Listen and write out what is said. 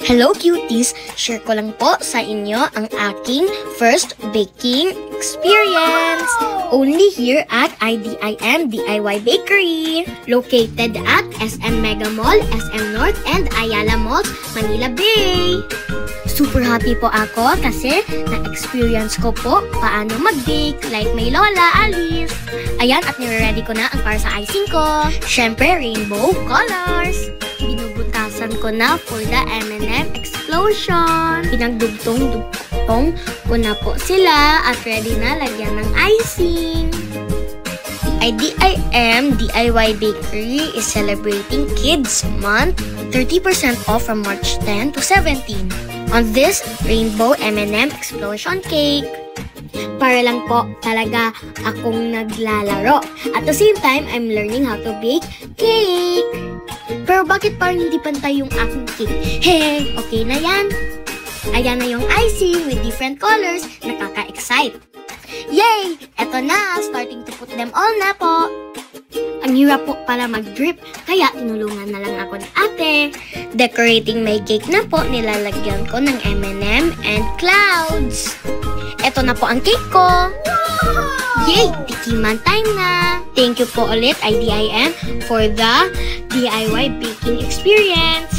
Hello cuties! Share ko lang po sa inyo ang aking first baking experience. Only here at IDIM DIY Bakery. Located at SM Mega Mall, SM North and Ayala Malls, Manila Bay. Super happy po ako kasi na-experience ko po paano mag-bake like may Lola Alice. Ayan, at nire-ready ko na ang para sa icing ko. Syempre, rainbow colors. Binubutasan ko na for the M&M explosion. Pinagdugtong-dugtong ko na po sila at ready na lagyan ng icing. IDIM DIY Bakery is celebrating Kids Month, 30% off from March 10 to 17 on this rainbow M&M explosion cake. Para lang po talaga akong naglalaro. At the same time, I'm learning how to bake cake. Pero bakit parang hindi pantay yung aking cake? Hey, okay na yan. Ayan na yung icing with different colors. Nakaka-excite. Yay! Eto na, starting to put them all na po. Ang hirap po pala mag-drip, kaya tinulungan na lang ako ni ate. Decorating my cake na po, nilalagyan ko ng M&M and clouds. Eto na po ang cake ko. Yay! Tikiman time na. Thank you po ulit IDIM for the DIY baking experience.